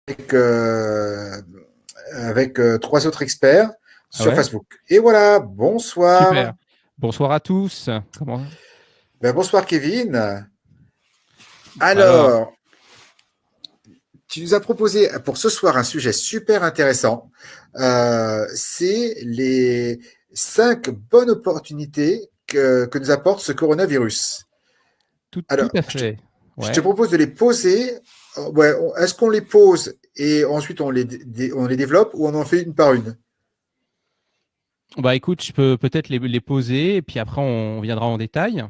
avec, trois autres experts Ah sur ouais? Facebook. Et voilà, bonsoir. Super. Bonsoir à tous. Comment? Bonsoir Kevin. Alors, Alors, tu nous as proposé pour ce soir un sujet super intéressant. C'est les 5 bonnes opportunités que nous apporte ce coronavirus. tout Alors, à je te, fait. je te Ouais. propose de les poser. Ouais, est-ce qu'on les pose et ensuite on les développe ou on en fait une par une? Bah écoute, je peux peut-être les poser et puis après on viendra en détail.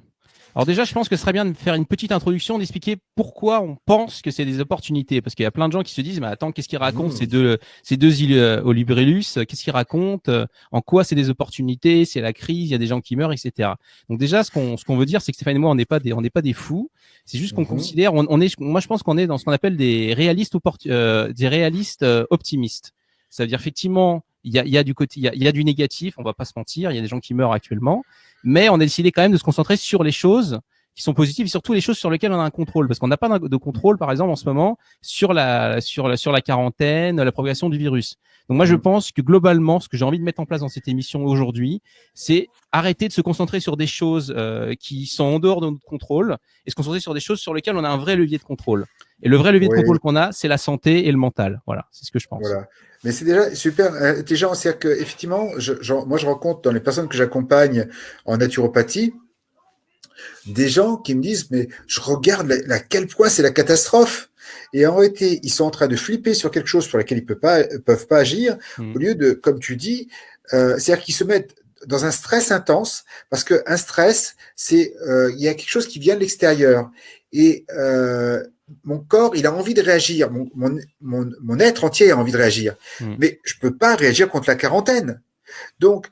Alors déjà, je pense que ce serait bien de faire une petite introduction, d'expliquer pourquoi on pense que c'est des opportunités. Parce qu'il y a plein de gens qui se disent, mais attends, qu'est-ce qu'ils racontent Mmh. ces deux îles Olibrilus? Qu'est-ce qu'ils racontent? En quoi c'est des opportunités? C'est la crise, il y a des gens qui meurent, etc. Donc déjà, ce qu'on veut dire, c'est que Stéphane et moi, on n'est pas des fous. C'est juste qu'on Mhm. considère, moi je pense qu'on est dans ce qu'on appelle des réalistes optimistes. Ça veut dire effectivement, il y a du côté, il y a du négatif, on va pas se mentir, il y a des gens qui meurent actuellement, mais on a décidé quand même de se concentrer sur les choses qui sont positives et surtout les choses sur lesquelles on a un contrôle, parce qu'on n'a pas de contrôle, par exemple, en ce moment, sur la quarantaine, la propagation du virus. Donc moi, je Mhm. pense que globalement, ce que j'ai envie de mettre en place dans cette émission aujourd'hui, c'est arrêter de se concentrer sur des choses qui sont en dehors de notre contrôle et se concentrer sur des choses sur lesquelles on a un vrai levier de contrôle. Et le vrai levier de Oui, contrôle qu'on a, c'est la santé et le mental. Voilà, c'est ce que je pense. voilà. Mais c'est déjà super intelligent. C'est-à-dire que, effectivement, moi, je rencontre dans les personnes que j'accompagne en naturopathie des gens qui me disent, mais je regarde à quel point c'est la catastrophe. Et en réalité, ils sont en train de flipper sur quelque chose sur lequel ils peuvent pas agir, Mm. au lieu de, comme tu dis, c'est-à-dire qu'ils se mettent dans un stress intense, parce qu'un stress, il y a quelque chose qui vient de l'extérieur. Et mon corps, il a envie de réagir, mon être entier a envie de réagir. Mm. Mais je peux pas réagir contre la quarantaine. Donc,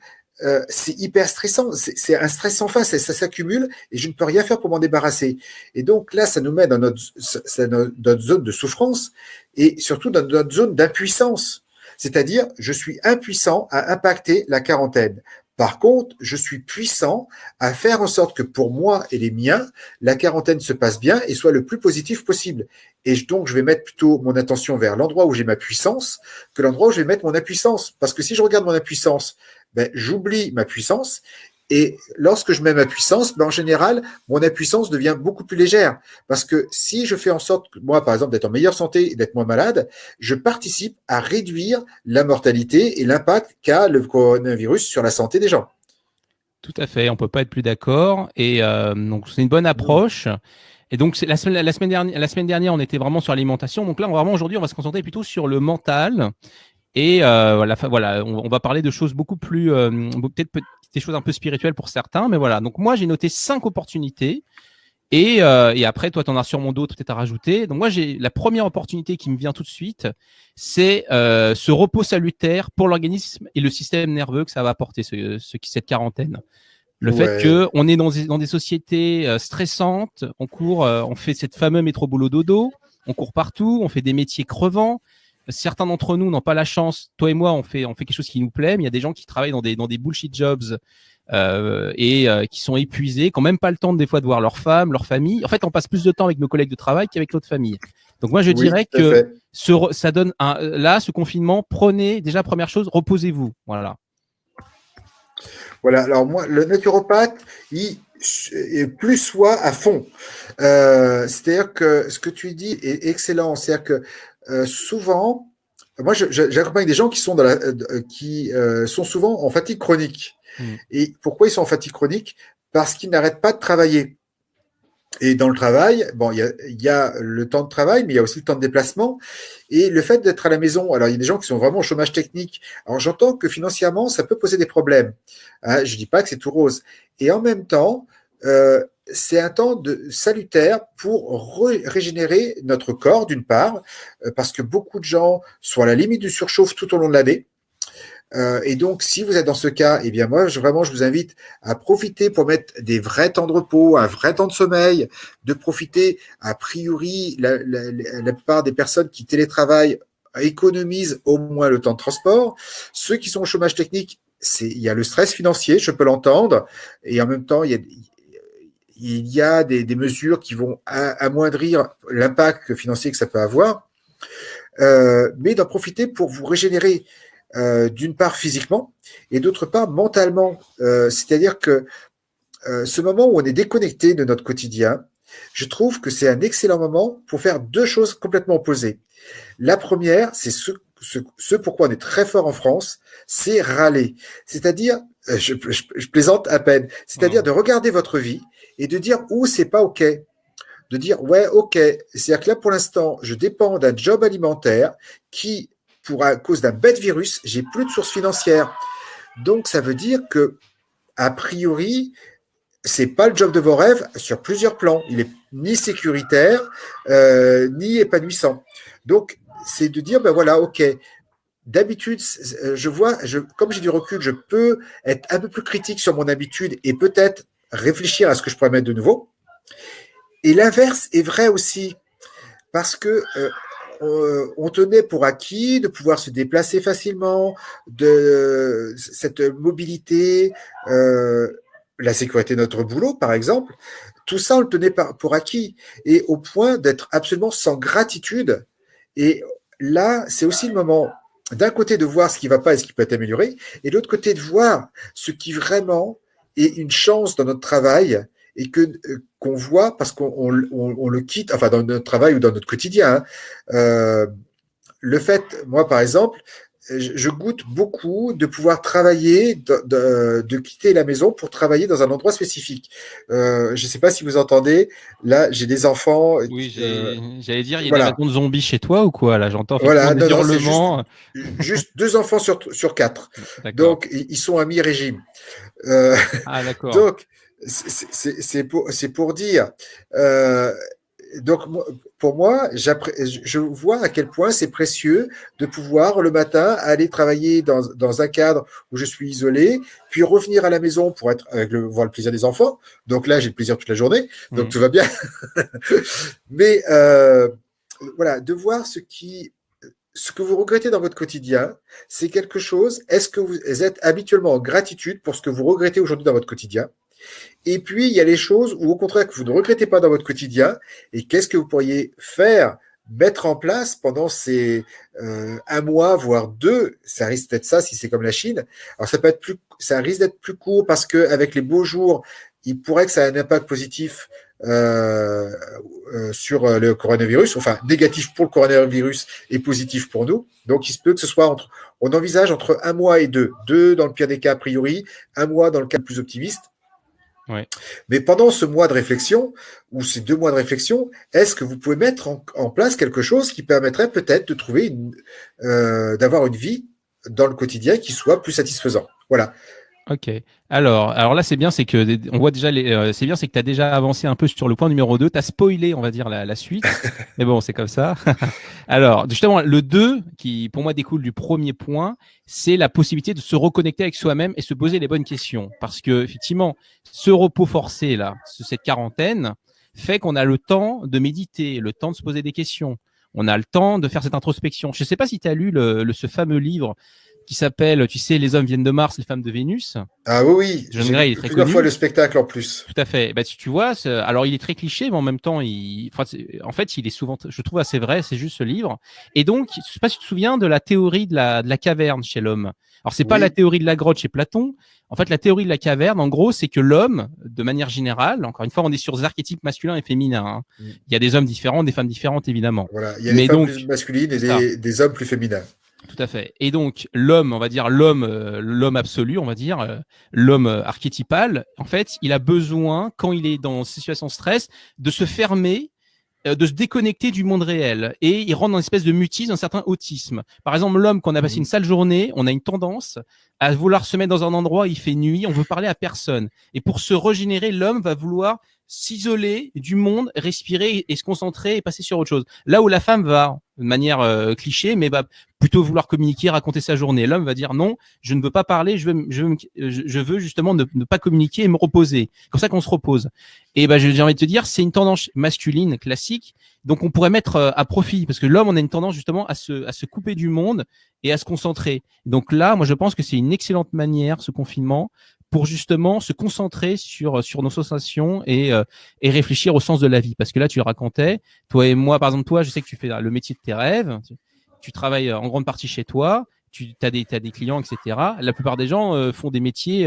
c'est hyper stressant. C'est un stress sans fin. Ça s'accumule et je ne peux rien faire pour m'en débarrasser. Et donc là, ça nous met dans notre zone de souffrance et surtout dans notre zone d'impuissance. C'est-à-dire, je suis impuissant à impacter la quarantaine. Par contre, je suis puissant à faire en sorte que pour moi et les miens, la quarantaine se passe bien et soit le plus positif possible. Et donc, je vais mettre plutôt mon attention vers l'endroit où j'ai ma puissance que l'endroit où je vais mettre mon impuissance. Parce que si je regarde mon impuissance, j'oublie ma puissance. Et lorsque je mets ma puissance, en général, mon impuissance devient beaucoup plus légère. Parce que si je fais en sorte, moi, par exemple, d'être en meilleure santé et d'être moins malade, je participe à réduire la mortalité et l'impact qu'a le coronavirus sur la santé des gens. Tout à fait, on peut pas être plus d'accord. Et donc c'est une bonne Non. approche. Et donc, c'est la semaine dernière, on était vraiment sur l'alimentation. Donc là, vraiment, aujourd'hui, on va se concentrer plutôt sur le mental. Et voilà, on va parler de choses beaucoup plus, peut-être des choses un peu spirituelles pour certains. Mais voilà, donc moi, j'ai noté 5 opportunités. Et après, toi, tu en as sûrement d'autres peut-être à rajouter. Donc moi, j'ai la première opportunité qui me vient tout de suite, c'est ce repos salutaire pour l'organisme et le système nerveux que ça va apporter, cette quarantaine. Le fait Ouais. qu'on est dans des sociétés stressantes, on court, on fait cette fameuse métro boulot dodo, on court partout, on fait des métiers crevants. Certains d'entre nous n'ont pas la chance. Toi et moi, on fait quelque chose qui nous plaît, mais il y a des gens qui travaillent dans des bullshit jobs qui sont épuisés, qui n'ont même pas le temps des fois de voir leur femme, leur famille. En fait, on passe plus de temps avec nos collègues de travail qu'avec notre famille. Donc moi, je Oui, dirais tout à que fait. ça donne là, ce confinement, prenez déjà première chose, reposez-vous. Voilà. Voilà. Alors moi, le naturopathe, il est plus soi à fond. C'est-à-dire que ce que tu dis est excellent. C'est-à-dire que souvent, moi, j'accompagne des gens qui sont qui sont souvent en fatigue chronique. Mm. Et pourquoi ils sont en fatigue chronique? Parce qu'ils n'arrêtent pas de travailler. Et dans le travail, bon, il y a le temps de travail, mais il y a aussi le temps de déplacement. Et le fait d'être à la maison, alors il y a des gens qui sont vraiment au chômage technique. Alors j'entends que financièrement, ça peut poser des problèmes. Hein, je dis pas que c'est tout rose. Et en même temps, c'est un temps salutaire pour régénérer notre corps, d'une part, parce que beaucoup de gens sont à la limite du surchauffe tout au long de l'année. Et donc, si vous êtes dans ce cas, eh bien moi, vraiment, je vous invite à profiter pour mettre des vrais temps de repos, un vrai temps de sommeil, de profiter. A priori, la plupart des personnes qui télétravaillent économisent au moins le temps de transport. Ceux qui sont au chômage technique, il y a le stress financier, je peux l'entendre, et en même temps, il y a des mesures qui vont amoindrir l'impact financier que ça peut avoir. mais d'en profiter pour vous régénérer d'une part physiquement et d'autre part mentalement. C'est-à-dire que ce moment où on est déconnecté de notre quotidien, je trouve que c'est un excellent moment pour faire deux choses complètement opposées. La première, c'est ce pourquoi on est très fort en France, c'est râler. C'est-à-dire, je plaisante à peine, c'est-à-dire de regarder votre vie et de dire où c'est pas OK. De dire, ouais, OK, c'est-à-dire que là, pour l'instant, je dépends d'un job alimentaire qui, à cause d'un bête virus, j'ai plus de sources financières. Donc, ça veut dire que, a priori, c'est pas le job de vos rêves sur plusieurs plans. Il est ni sécuritaire, ni épanouissant. Donc, c'est de dire, ben voilà, OK. D'habitude, comme j'ai du recul, je peux être un peu plus critique sur mon habitude et peut-être réfléchir à ce que je pourrais mettre de nouveau. Et l'inverse est vrai aussi, parce que on tenait pour acquis de pouvoir se déplacer facilement, de cette mobilité, la sécurité de notre boulot, par exemple. Tout ça, on le tenait pour acquis, et au point d'être absolument sans gratitude. Et là, c'est aussi le moment, d'un côté, de voir ce qui ne va pas et ce qui peut être amélioré, et de l'autre côté, de voir ce qui vraiment est une chance dans notre travail, et qu'on voit parce qu'on le quitte, enfin dans notre travail ou dans notre quotidien. Le fait, moi par exemple, je goûte beaucoup de pouvoir travailler, de quitter la maison pour travailler dans un endroit spécifique. Je ne sais pas si vous entendez, là j'ai des enfants. Oui, j'allais dire, il y a voilà. des raisons de zombies chez toi ou quoi? Là, j'entends voilà, des hurlements. Juste 2 enfants sur 4. Donc, ils sont à mi-régime. Ah, d'accord. Donc, c'est pour dire. Donc, pour moi, je vois à quel point c'est précieux de pouvoir le matin aller travailler dans un cadre où je suis isolé, puis revenir à la maison pour être voir le plaisir des enfants. Donc là, j'ai le plaisir toute la journée, donc tout va bien. Mais voilà, de voir ce que vous regrettez dans votre quotidien, c'est quelque chose. Est-ce que vous êtes habituellement en gratitude pour ce que vous regrettez aujourd'hui dans votre quotidien? Et puis, il y a les choses où, au contraire, que vous ne regrettez pas dans votre quotidien. Et qu'est-ce que vous pourriez faire, mettre en place pendant ces 1 mois, voire 2? Ça risque d'être ça si c'est comme la Chine. Alors, ça risque d'être plus court parce qu'avec les beaux jours, il pourrait que ça ait un impact positif sur le coronavirus, enfin négatif pour le coronavirus et positif pour nous. Donc, il se peut que ce soit on envisage entre 1 mois et 2. 2 dans le pire des cas a priori, 1 mois dans le cas le plus optimiste. Ouais. Mais pendant ce mois de réflexion, ou ces 2 mois de réflexion, est-ce que vous pouvez mettre en place quelque chose qui permettrait peut-être de trouver d'avoir une vie dans le quotidien qui soit plus satisfaisant? Voilà. Ok. Alors là, c'est bien, c'est que on voit déjà c'est bien, c'est que tu as déjà avancé un peu sur le point numéro 2. Tu as spoilé, on va dire, la suite. Mais bon, c'est comme ça. Alors, justement, le 2, qui pour moi découle du premier point, c'est la possibilité de se reconnecter avec soi-même et se poser les bonnes questions. Parce que, effectivement, ce repos forcé, là, cette quarantaine, fait qu'on a le temps de méditer, le temps de se poser des questions. On a le temps de faire cette introspection. Je ne sais pas si tu as lu ce fameux livre qui s'appelle, tu sais, Les hommes viennent de Mars, les femmes de Vénus. Ah oui, John Gray, il est très plusieurs connu. fois le spectacle en plus. Tout à fait. Bah, tu vois, alors il est très cliché, mais en même temps, en fait, il est souvent, je trouve assez vrai, c'est juste ce livre. Et donc, je ne sais pas si tu te souviens de la théorie de la caverne chez l'homme. Alors, c'est pas la théorie de la grotte chez Platon. En fait, la théorie de la caverne, en gros, c'est que l'homme, de manière générale, encore une fois, on est sur des archétypes masculins et féminins. Hein. Il y a des hommes différents, des femmes différentes, évidemment. Voilà, il y a des femmes plus masculines et des hommes plus féminins. Tout à fait. Et donc, l'homme, on va dire l'homme absolu, on va dire, l'homme archétypal, en fait, il a besoin, quand il est dans une situation de stress, de se fermer, de se déconnecter du monde réel. Et il rentre dans une espèce de mutisme, un certain autisme. Par exemple, l'homme, quand on a passé une sale journée, on a une tendance à vouloir se mettre dans un endroit où il fait nuit, on veut parler à personne. Et pour se régénérer, l'homme va vouloir s'isoler du monde, respirer et se concentrer et passer sur autre chose. Là où la femme va, de manière cliché, mais va plutôt vouloir communiquer, raconter sa journée. L'homme va dire non, je ne veux pas parler, je veux justement ne pas communiquer et me reposer. Comme ça qu'on se repose. Et ben j'ai envie de te dire, c'est une tendance masculine classique, donc on pourrait mettre à profit, parce que l'homme, on a une tendance justement à se couper du monde et à se concentrer. Donc là, moi je pense que c'est une excellente manière, ce confinement, pour justement se concentrer sur nos sensations et réfléchir au sens de la vie. Parce que là, tu le racontais, toi et moi, par exemple, toi, je sais que tu fais le métier de tes rêves tu travailles en grande partie chez toi, tu as des clients, etc. La plupart des gens font des métiers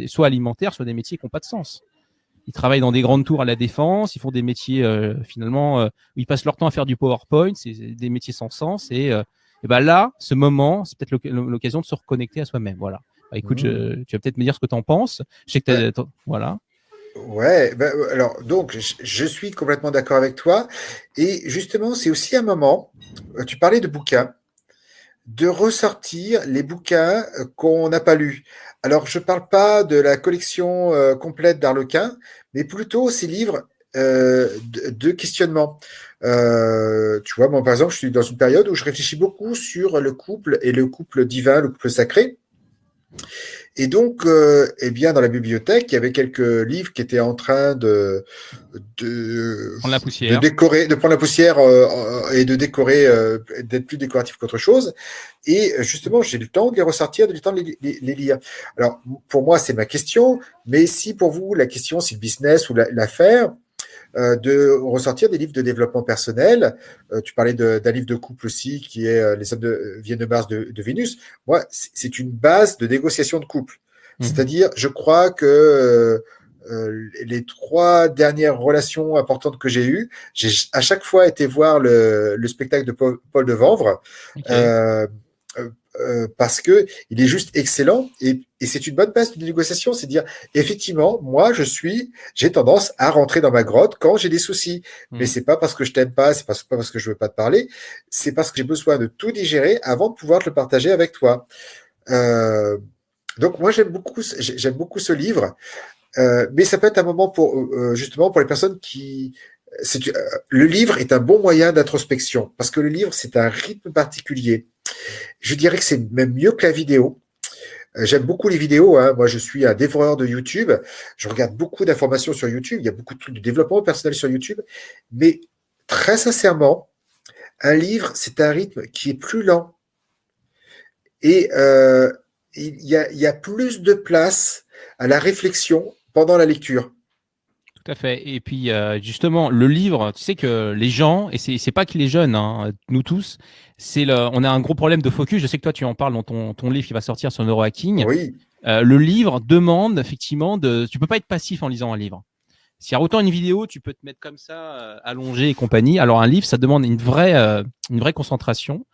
soit alimentaires, soit des métiers qui n'ont pas de sens. Ils travaillent dans des grandes tours à la défense, ils font des métiers finalement où ils passent leur temps à faire du PowerPoint, c'est des métiers sans sens. Et ben là, ce moment, c'est peut-être l'occasion de se reconnecter à soi-même. Voilà. Bah, écoute, tu vas peut-être me dire ce que tu en penses. Je sais que voilà. Ouais, ben, alors donc je suis complètement d'accord avec toi. Et justement, c'est aussi un moment, tu parlais de bouquins, de ressortir les bouquins qu'on n'a pas lus. Alors, je ne parle pas de la collection complète d'Arlequin, mais plutôt ces livres de questionnement. Tu vois, moi, par exemple, je suis dans une période où je réfléchis beaucoup sur le couple et le couple divin, le couple sacré. Et donc, eh bien, dans la bibliothèque, il y avait quelques livres qui étaient en train de prendre la poussière, de prendre la poussière et de décorer, d'être plus décoratif qu'autre chose. Et justement, j'ai le temps de les ressortir, de le temps de les lire. Alors, pour moi, c'est ma question, mais si pour vous, la question, c'est le business ou l'affaire, de ressortir des livres de développement personnel. Tu parlais d'un livre de couple aussi, qui est Les hommes viennent de Mars, de Vénus. Moi, c'est une base de négociation de couple. C'est-à-dire, je crois que les 3 dernières relations importantes que j'ai eues, j'ai à chaque fois été voir le spectacle de Paul de Vanvre. Okay. Parce que il est juste excellent et c'est une bonne base de négociation, c'est dire effectivement moi j'ai tendance à rentrer dans ma grotte quand j'ai des soucis, mais c'est pas parce que je t'aime pas, c'est pas parce que je veux pas te parler, c'est parce que j'ai besoin de tout digérer avant de pouvoir te le partager avec toi. Donc moi j'aime beaucoup ce livre, mais ça peut être un moment pour justement pour les personnes qui le livre est un bon moyen d'introspection parce que le livre c'est un rythme particulier. Je dirais que c'est même mieux que la vidéo. J'aime beaucoup les vidéos. Hein. Moi, je suis un dévoreur de YouTube. Je regarde beaucoup d'informations sur YouTube. Il y a beaucoup de trucs de développement personnel sur YouTube. Mais très sincèrement, un livre, c'est un rythme qui est plus lent. Et il y a plus de place à la réflexion pendant la lecture. Tout à fait. Et puis, justement, le livre, tu sais que les gens, et c'est pas que les jeunes, hein, nous tous, on a un gros problème de focus. Je sais que toi, tu en parles dans ton livre qui va sortir sur le neurohacking. Oui. Le livre demande effectivement tu peux pas être passif en lisant un livre. Si y a autant une vidéo, tu peux te mettre comme ça, allongé et compagnie. Alors un livre, ça demande une vraie concentration.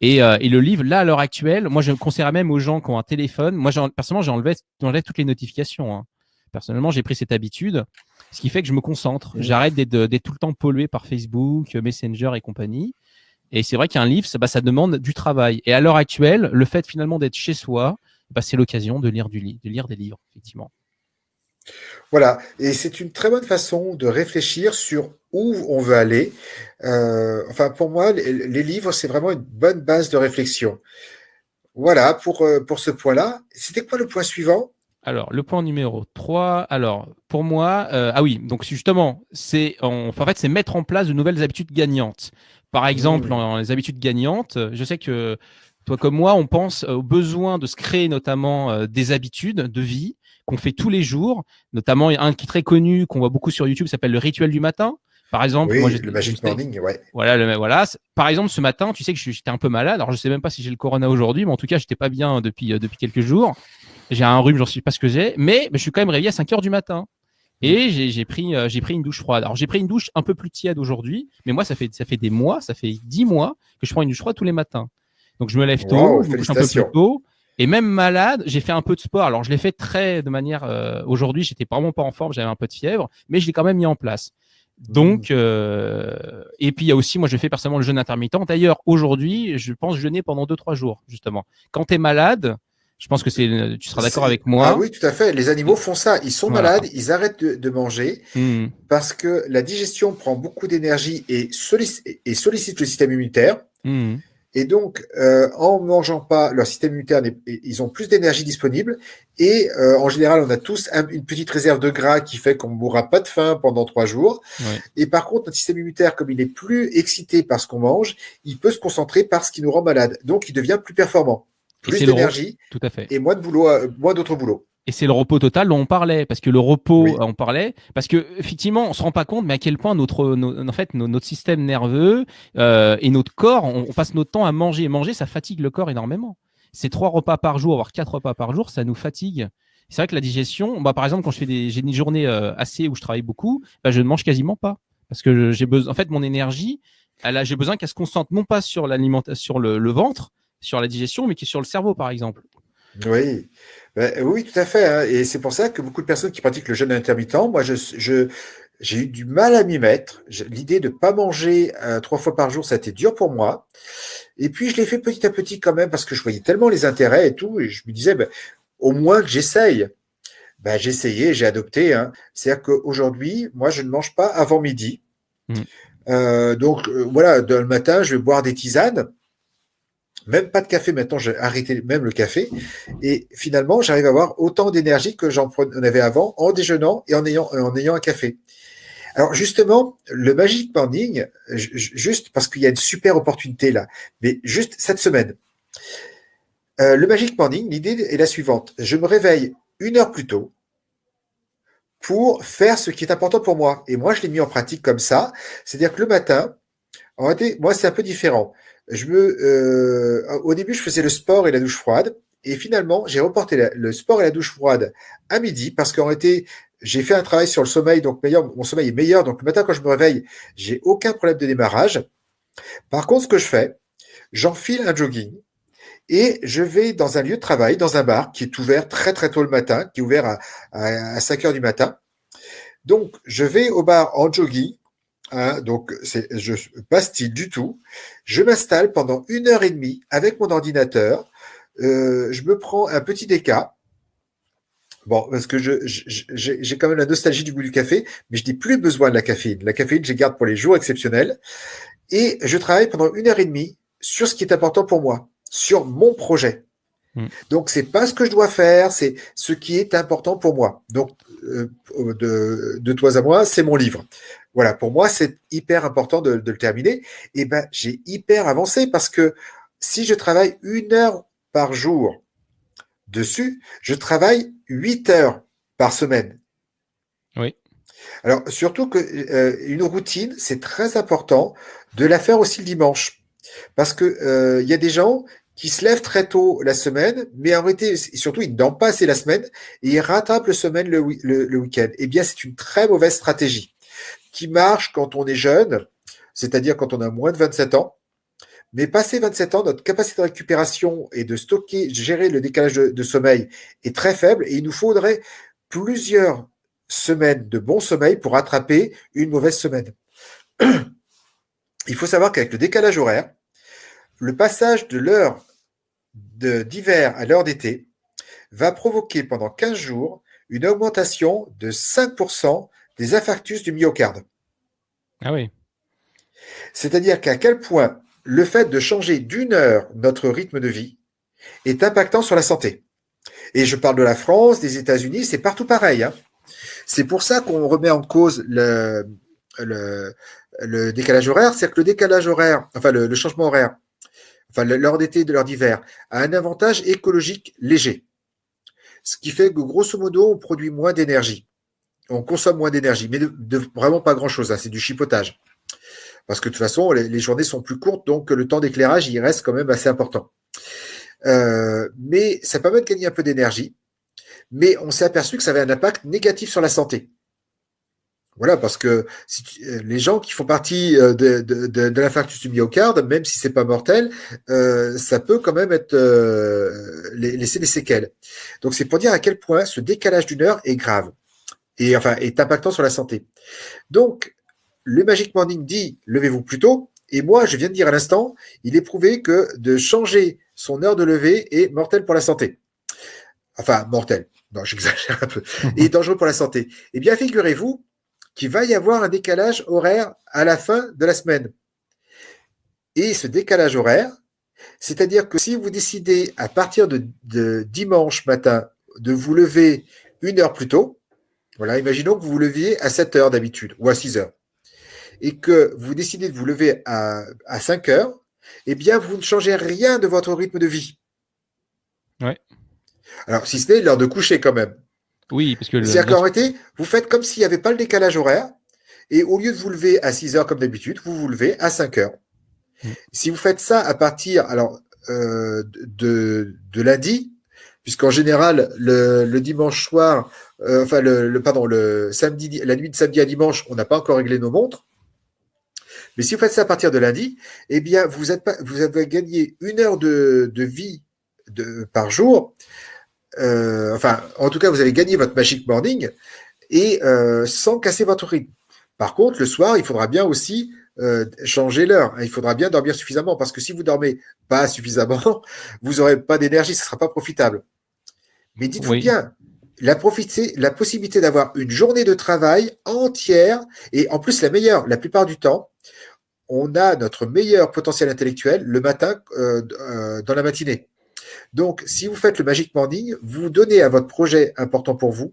Et le livre, là, à l'heure actuelle, moi, je conseillerais même aux gens qui ont un téléphone. Moi, personnellement, j'ai enlevé toutes les notifications. Hein. Personnellement, j'ai pris cette habitude, ce qui fait que je me concentre. J'arrête d'être tout le temps pollué par Facebook, Messenger et compagnie. Et c'est vrai qu'un livre, ça demande du travail. Et à l'heure actuelle, le fait finalement d'être chez soi, c'est l'occasion de lire des livres, effectivement. Voilà, et c'est une très bonne façon de réfléchir sur où on veut aller. Enfin, pour moi, les livres, c'est vraiment une bonne base de réflexion. Voilà, pour ce point-là. C'était quoi le point suivant ? Alors, le point numéro 3, alors, pour moi, ah oui, donc justement, c'est mettre en place de nouvelles habitudes gagnantes. Par exemple, les habitudes gagnantes, je sais que toi comme moi, on pense au besoin de se créer notamment des habitudes de vie qu'on fait tous les jours, notamment un qui est très connu, qu'on voit beaucoup sur YouTube, s'appelle le rituel du matin. Par exemple, oui, le Magic Morning, ouais. Voilà. Par exemple, ce matin, tu sais que j'étais un peu malade. Alors, je sais même pas si j'ai le corona aujourd'hui, mais en tout cas, j'étais pas bien depuis quelques jours. J'ai un rhume, j'en sais pas ce que j'ai, mais je suis quand même réveillé à 5 heures du matin. Et j'ai pris une douche froide. Alors, j'ai pris une douche un peu plus tiède aujourd'hui, mais moi, ça fait des mois, ça fait 10 mois que je prends une douche froide tous les matins. Donc, je me lève tôt, je me couche un peu plus tôt. Et même malade, j'ai fait un peu de sport. Alors, je l'ai fait de manière. Aujourd'hui, j'étais vraiment pas en forme, j'avais un peu de fièvre, mais je l'ai quand même mis en place. Donc, et puis il y a aussi, moi, je fais personnellement le jeûne intermittent. D'ailleurs, aujourd'hui, je pense jeûner pendant 2-3 jours, justement. Quand tu es malade, je pense que tu seras d'accord avec moi. Ah oui, tout à fait. Les animaux font ça. Ils sont malades, ils arrêtent de manger parce que la digestion prend beaucoup d'énergie et sollicite le système immunitaire. Et donc, en mangeant pas, leur système immunitaire, ils ont plus d'énergie disponible. Et en général, on a tous une petite réserve de gras qui fait qu'on ne mourra pas de faim pendant 3 jours. Ouais. Et par contre, notre système immunitaire, comme il est plus excité par ce qu'on mange, il peut se concentrer par ce qui nous rend malade. Donc, il devient plus performant. plus d'énergie tout à fait. et moins de boulot, moins d'autres boulots. Et c'est le repos total dont on parlait, parce que le repos, on parlait, parce que effectivement, on se rend pas compte, mais à quel point notre système nerveux et notre corps, on passe notre temps à manger. Et manger, ça fatigue le corps énormément. C'est 3 repas par jour, voire 4 repas par jour, ça nous fatigue. C'est vrai que la digestion, par exemple, quand j'ai une journée assez où je travaille beaucoup, je ne mange quasiment pas, parce que j'ai besoin. En fait, mon énergie, j'ai besoin qu'elle se concentre non pas sur l'alimentation, sur le ventre, sur la digestion, mais qui est sur le cerveau, par exemple. Oui, oui, tout à fait, hein. Et c'est pour ça que beaucoup de personnes qui pratiquent le jeûne intermittent, moi, j'ai eu du mal à m'y mettre. L'idée de pas manger 3 fois par jour, ça a été dur pour moi. Et puis, je l'ai fait petit à petit quand même parce que je voyais tellement les intérêts et tout. Et je me disais, au moins que j'essaye. J'ai essayé, j'ai adopté, hein. C'est-à-dire qu'aujourd'hui, moi, je ne mange pas avant midi. Mm. Donc, voilà, le matin, je vais boire des tisanes. Même pas de café maintenant, j'ai arrêté même le café. Et finalement, j'arrive à avoir autant d'énergie que j'en avais avant en déjeunant et en ayant un café. Alors justement, le Magic Morning, juste parce qu'il y a une super opportunité là, mais juste cette semaine. Le Magic Morning, l'idée est la suivante. Je me réveille 1 heure plus tôt pour faire ce qui est important pour moi. Et moi, je l'ai mis en pratique comme ça. C'est-à-dire que le matin, en réalité, moi, c'est un peu différent. Au début, je faisais le sport et la douche froide. Et finalement, j'ai reporté le sport et la douche froide à midi parce qu'en réalité, j'ai fait un travail sur le sommeil, donc mon sommeil est meilleur. Donc le matin, quand je me réveille, j'ai aucun problème de démarrage. Par contre, ce que je fais, j'enfile un jogging et je vais dans un lieu de travail, dans un bar qui est ouvert très très tôt le matin, qui est ouvert à 5 heures du matin. Donc, je vais au bar en jogging. Hein, donc, je pas style du tout. Je m'installe pendant 1 heure et demie avec mon ordinateur. Je me prends un petit déca. Bon, parce que j'ai quand même la nostalgie du goût du café, mais je n'ai plus besoin de la caféine. La caféine, je garde pour les jours exceptionnels. Et je travaille pendant 1 heure et demie sur ce qui est important pour moi, sur mon projet. Donc, c'est pas ce que je dois faire, c'est ce qui est important pour moi. Donc, de toi à moi, c'est mon livre. Voilà, pour moi, c'est hyper important de le terminer. Et j'ai hyper avancé parce que si je travaille 1 heure par jour dessus, je travaille 8 heures par semaine. Oui. Alors, surtout que une routine, c'est très important de la faire aussi le dimanche. Parce que y a des gens qui se lèvent très tôt la semaine, mais en réalité, surtout, ils ne dorment pas assez la semaine et ils rattrapent le week-end. Eh bien, c'est une très mauvaise stratégie qui marche quand on est jeune, c'est-à-dire quand on a moins de 27 ans. Mais passé 27 ans, notre capacité de récupération et de stocker, gérer le décalage de sommeil est très faible et il nous faudrait plusieurs semaines de bon sommeil pour rattraper une mauvaise semaine. Il faut savoir qu'avec le décalage horaire, le passage de l'heure d'hiver à l'heure d'été va provoquer pendant 15 jours une augmentation de 5% des infarctus du myocarde. Ah oui. C'est-à-dire qu'à quel point le fait de changer d'1 heure notre rythme de vie est impactant sur la santé. Et je parle de la France, des États-Unis, c'est partout pareil. Hein. C'est pour ça qu'on remet en cause le décalage horaire, c'est-à-dire que le décalage horaire, enfin le changement horaire, enfin l'heure d'été de l'heure d'hiver, a un avantage écologique léger. Ce qui fait que grosso modo, on produit moins d'énergie. On consomme moins d'énergie, mais de vraiment pas grand-chose, hein, c'est du chipotage. Parce que de toute façon, les journées sont plus courtes, donc le temps d'éclairage, il reste quand même assez important. Mais ça permet de gagner un peu d'énergie, mais on s'est aperçu que ça avait un impact négatif sur la santé. Voilà, parce que les gens qui font partie de l'infarctus du myocarde, même si c'est pas mortel, ça peut quand même être laisser des séquelles. Donc c'est pour dire à quel point ce décalage d'1 heure est grave et enfin est impactant sur la santé. Donc le Magic Morning dit levez-vous plus tôt, et moi je viens de dire à l'instant, il est prouvé que de changer son heure de lever est mortel pour la santé. Enfin mortel, non j'exagère un peu, et dangereux pour la santé. Eh bien figurez-vous qu'il va y avoir un décalage horaire à la fin de la semaine. Et ce décalage horaire, c'est-à-dire que si vous décidez à partir de dimanche matin de vous lever 1 heure plus tôt, voilà, imaginons que vous vous leviez à 7 heures d'habitude ou à 6 heures, et que vous décidez de vous lever à 5 heures, eh bien vous ne changez rien de votre rythme de vie. Ouais. Alors, si ce n'est l'heure de coucher quand même. Oui, parce que C'est-à-dire qu'en réalité, vous faites comme s'il n'y avait pas le décalage horaire, et au lieu de vous lever à 6 heures comme d'habitude, vous vous levez à 5 heures. Mm. Si vous faites ça à partir de lundi, puisqu'en général, le dimanche soir, le samedi, la nuit de samedi à dimanche, on n'a pas encore réglé nos montres. Mais si vous faites ça à partir de lundi, eh bien, vous avez gagné 1 heure de vie par jour. En tout cas, vous avez gagné votre Magic Morning et sans casser votre rythme. Par contre, le soir, il faudra bien aussi changer l'heure. Il faudra bien dormir suffisamment parce que si vous dormez pas suffisamment, vous n'aurez pas d'énergie, ce ne sera pas profitable. Mais dites-vous Oui. bien, la possibilité d'avoir une journée de travail entière et en plus la meilleure, la plupart du temps, on a notre meilleur potentiel intellectuel le matin dans la matinée. Donc, si vous faites le Magic Morning, vous donnez à votre projet important pour vous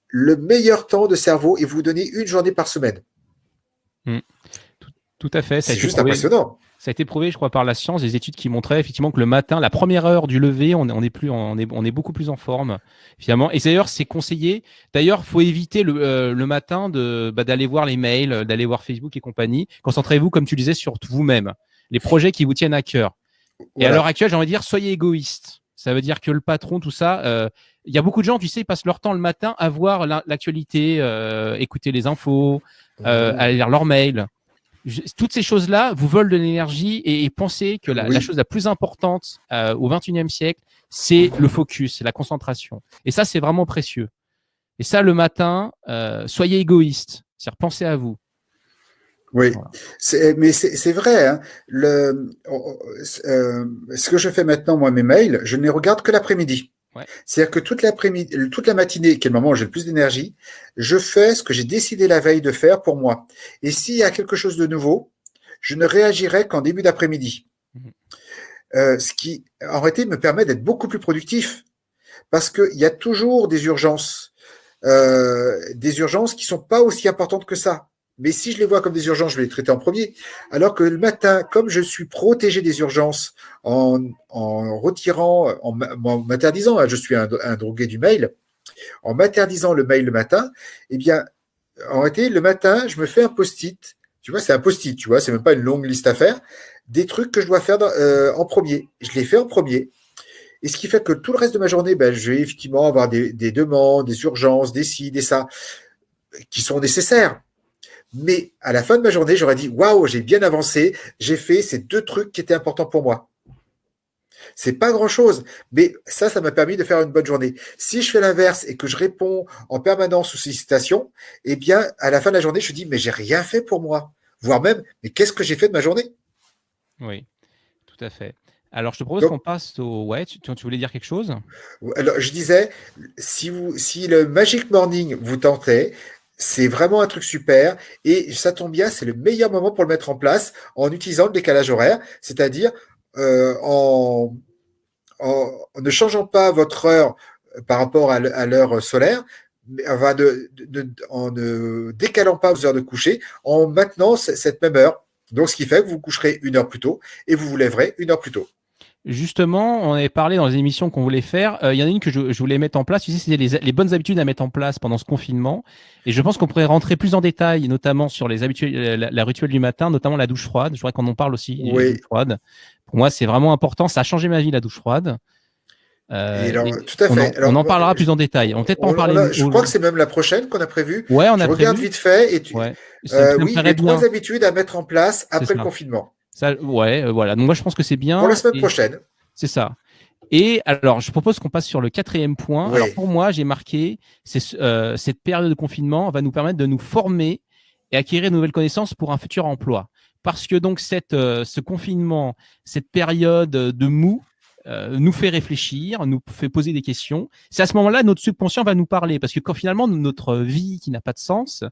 le meilleur temps de cerveau et vous donnez une journée par semaine. Tout à fait. C'est juste impressionnant. Ça a été prouvé, je crois, par la science, des études qui montraient effectivement que le matin, la première heure du lever, on est beaucoup plus en forme, finalement. Et d'ailleurs, c'est conseillé. D'ailleurs, faut éviter le matin d'aller voir les mails, d'aller voir Facebook et compagnie. Concentrez-vous, comme tu disais, sur vous-même, les projets qui vous tiennent à cœur. Et Voilà. à l'heure actuelle, j'ai envie de dire, soyez égoïste. Ça veut dire que le patron, tout ça, il y a beaucoup de gens, tu sais, ils passent leur temps le matin à voir l'actualité, écouter les infos, à lire leurs mails. Toutes ces choses-là vous volent de l'énergie et pensez que la chose la plus importante au XXIe siècle, c'est le focus, c'est la concentration. Et ça, c'est vraiment précieux. Et ça, le matin, soyez égoïste, c'est-à-dire pensez à vous. Oui, voilà. Mais c'est vrai. Hein. Ce que je fais maintenant, moi, mes mails, je ne les regarde que l'après-midi. Ouais. C'est-à-dire que toute la matinée, qui est le moment où j'ai le plus d'énergie, je fais ce que j'ai décidé la veille de faire pour moi. Et s'il y a quelque chose de nouveau, je ne réagirai qu'en début d'après-midi. Ce qui, en réalité, me permet d'être beaucoup plus productif. Parce qu'il y a toujours des urgences qui ne sont pas aussi importantes que ça. Mais si je les vois comme des urgences, je vais les traiter en premier. Alors que le matin, comme je suis protégé des urgences en retirant, en m'interdisant, je suis un drogué du mail, en m'interdisant le mail le matin, eh bien, en réalité, le matin, je me fais un post-it. Tu vois, c'est un post-it, tu vois, c'est même pas une longue liste à faire. Des trucs que je dois faire en premier. Je les fais en premier. Et ce qui fait que tout le reste de ma journée, je vais effectivement avoir des demandes, des urgences, des ci, des ça, qui sont nécessaires. Mais à la fin de ma journée, j'aurais dit waouh, j'ai bien avancé, j'ai fait ces 2 trucs qui étaient importants pour moi. C'est pas grand-chose, mais ça m'a permis de faire une bonne journée. Si je fais l'inverse et que je réponds en permanence aux sollicitations, eh bien, à la fin de la journée, je me dis mais j'ai rien fait pour moi, voire même mais qu'est-ce que j'ai fait de ma journée? Oui, tout à fait. Alors, je te propose qu'on passe au... Ouais, tu voulais dire quelque chose? Alors, je disais, si le Magic Morning vous tentait, c'est vraiment un truc super et ça tombe bien, c'est le meilleur moment pour le mettre en place en utilisant le décalage horaire, c'est-à-dire en ne changeant pas votre heure par rapport à l'heure solaire, en ne décalant pas vos heures de coucher, en maintenant cette même heure. Donc, ce qui fait que vous coucherez 1 heure plus tôt et vous vous lèverez 1 heure plus tôt. Justement, on avait parlé dans les émissions qu'on voulait faire. Il y en a une que je voulais mettre en place. Tu sais, c'était les bonnes habitudes à mettre en place pendant ce confinement. Et je pense qu'on pourrait rentrer plus en détail, notamment sur les habitudes, la rituel du matin, notamment la douche froide. Je voudrais qu'on en parle aussi, la douche froide. Pour moi, c'est vraiment important. Ça a changé ma vie, la douche froide. Tout à fait. On en parlera plus en détail. On va peut-être pas en parler. Je crois que c'est même la prochaine qu'on a prévue. Ouais, on a regarde prévu. vite fait. Et oui, les 3 bien. habitudes à mettre en place après le confinement. Ça, voilà. Donc moi, je pense que c'est bien. Pour la semaine prochaine. C'est ça. Et alors, je propose qu'on passe sur le 4e point. Oui. Alors, pour moi, j'ai marqué, cette période de confinement va nous permettre de nous former et acquérir de nouvelles connaissances pour un futur emploi. Parce que donc, ce confinement, cette période de mou, nous fait réfléchir, nous fait poser des questions. C'est à ce moment-là, notre subconscient va nous parler. Parce que quand finalement, notre vie qui n'a pas de sens,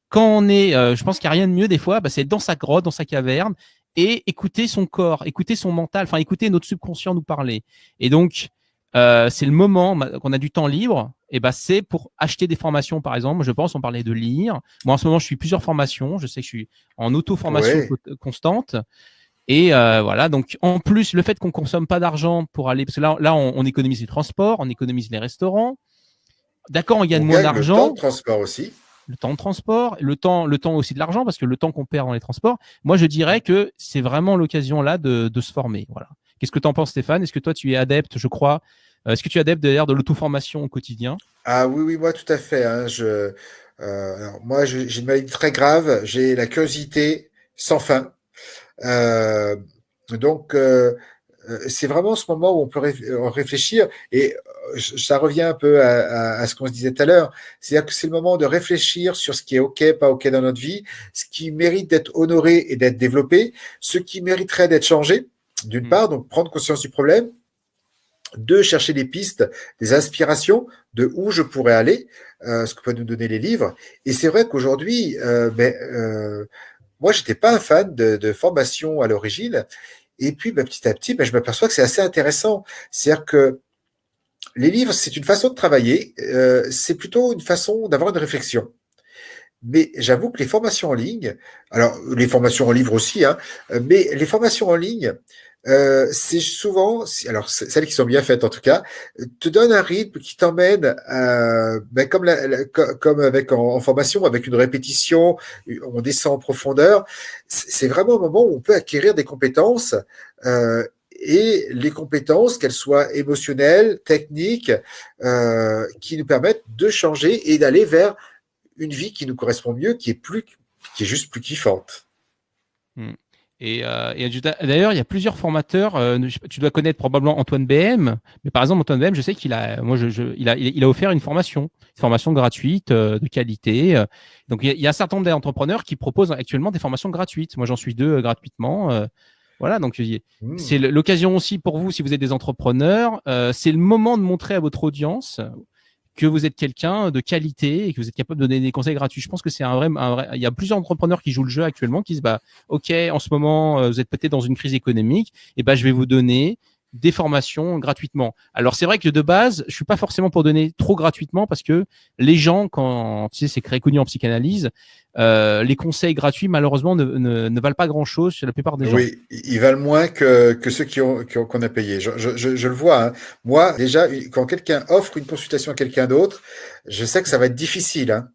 quand on est, je pense qu'il n'y a rien de mieux des fois, c'est être dans sa grotte, dans sa caverne, et écouter son corps, écouter son mental, enfin écouter notre subconscient nous parler. Et donc, c'est le moment qu'on a du temps libre, et c'est pour acheter des formations, par exemple. Je pense, on parlait de lire. Moi, en ce moment, je suis plusieurs formations. Je sais que je suis en auto-formation constante. Et voilà, donc en plus, le fait qu'on consomme pas d'argent pour aller, parce que là on économise les transports, on économise les restaurants. D'accord, on gagne On moins gagne le temps d'argent, de transport aussi. le temps de transport, le temps aussi de l'argent, parce que le temps qu'on perd dans les transports, moi je dirais que c'est vraiment l'occasion là de se former. Voilà. Qu'est-ce que tu en penses, Stéphane? Est-ce que toi tu es adepte, je crois, est-ce que tu es adepte d'ailleurs de l'auto-formation au quotidien? Ah oui, oui, moi tout à fait, hein. Alors, moi, j'ai une maladie très grave. J'ai la curiosité sans fin. Euh, donc, c'est vraiment ce moment où on peut réfléchir et ça revient un peu à ce qu'on se disait tout à l'heure. C'est-à-dire que c'est le moment de réfléchir sur ce qui est OK, pas OK dans notre vie, ce qui mérite d'être honoré et d'être développé, ce qui mériterait d'être changé, d'une part, donc prendre conscience du problème. Deux, chercher des pistes, des inspirations de où je pourrais aller, ce que peuvent nous donner les livres. Et c'est vrai qu'aujourd'hui, moi, j'étais pas un fan de formation à l'origine. Et puis, petit à petit, je m'aperçois que c'est assez intéressant. C'est-à-dire que les livres, c'est une façon de travailler, c'est plutôt une façon d'avoir une réflexion. Mais j'avoue que les formations en ligne, alors les formations en livre aussi, hein, mais les formations en ligne, c'est souvent, alors celles qui sont bien faites en tout cas, te donnent un rythme qui t'emmène, comme, comme avec en formation, avec une répétition, on descend en profondeur. C'est vraiment un moment où on peut acquérir des compétences. Et les compétences, qu'elles soient émotionnelles, techniques, qui nous permettent de changer et d'aller vers une vie qui nous correspond mieux, qui est juste plus kiffante. Hmm. Et d'ailleurs, il y a plusieurs formateurs. Tu dois connaître probablement Antoine BM, mais par exemple, Antoine BM, je sais qu'il a, moi, il a offert une formation gratuite de qualité. Donc, il y a un certain nombre d'entrepreneurs qui proposent actuellement des formations gratuites. Moi, j'en suis deux gratuitement. Voilà, donc c'est l'occasion aussi pour vous, si vous êtes des entrepreneurs, c'est le moment de montrer à votre audience que vous êtes quelqu'un de qualité et que vous êtes capable de donner des conseils gratuits. Je pense que c'est un vrai. Il y a plusieurs entrepreneurs qui jouent le jeu actuellement, qui se disent, OK, en ce moment, vous êtes peut-être dans une crise économique, et je vais vous donner des formations gratuitement. Alors, c'est vrai que de base, je suis pas forcément pour donner trop gratuitement parce que les gens, quand, tu sais, c'est très connu en psychanalyse, les conseils gratuits, malheureusement, ne valent pas grand-chose chez la plupart des gens. Oui, ils valent moins que ceux qu'on a payés. Je le vois, hein. Moi, déjà, quand quelqu'un offre une consultation à quelqu'un d'autre, je sais que ça va être difficile, hein.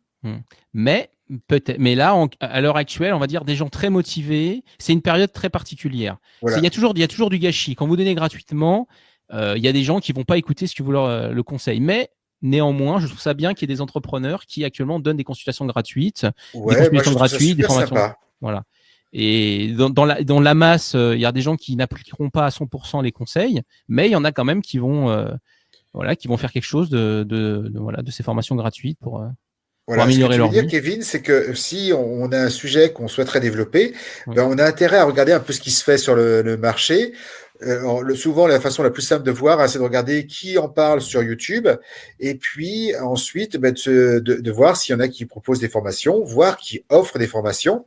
Mais peut-être, mais là, à l'heure actuelle, on va dire des gens très motivés. C'est une période très particulière. Voilà. Il y a toujours du gâchis. Quand vous donnez gratuitement, il y a des gens qui vont pas écouter ce que vous leur le conseillez. Mais néanmoins, je trouve ça bien qu'il y ait des entrepreneurs qui actuellement donnent des consultations gratuites, Ouais, moi je trouve ça des super formations. sympa. Voilà. Et dans la masse, il y a des gens qui n'appliqueront pas à 100% les conseils, mais il y en a quand même qui vont, voilà, qui vont faire quelque chose de ces formations gratuites pour Voilà, ce que améliorer tu veux leur dire, vie. Kevin, c'est que si on a un sujet qu'on souhaiterait développer, Oui. on a intérêt à regarder un peu ce qui se fait sur le marché. Souvent, la façon la plus simple de voir, hein, c'est de regarder qui en parle sur YouTube, et puis ensuite de voir s'il y en a qui proposent des formations, voir qui offrent des formations.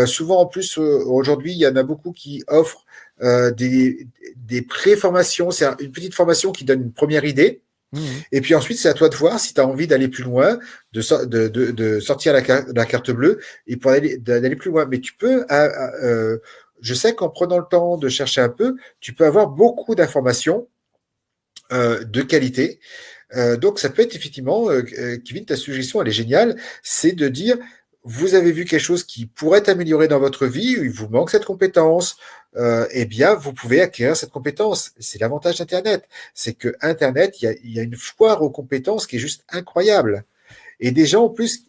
Souvent, en plus, aujourd'hui, il y en a beaucoup qui offrent des pré-formations, c'est une petite formation qui donne une première idée. Et puis ensuite, c'est à toi de voir si tu as envie d'aller plus loin, de sortir la carte bleue et pour d'aller plus loin. Mais tu peux, je sais qu'en prenant le temps de chercher un peu, tu peux avoir beaucoup d'informations de qualité. Donc, ça peut être effectivement, Kevin, ta suggestion, elle est géniale, c'est de dire, vous avez vu quelque chose qui pourrait améliorer dans votre vie, il vous manque cette compétence, eh bien, vous pouvez acquérir cette compétence. C'est l'avantage d'Internet. C'est que Internet, il y a une foire aux compétences qui est juste incroyable. Et des gens, en plus,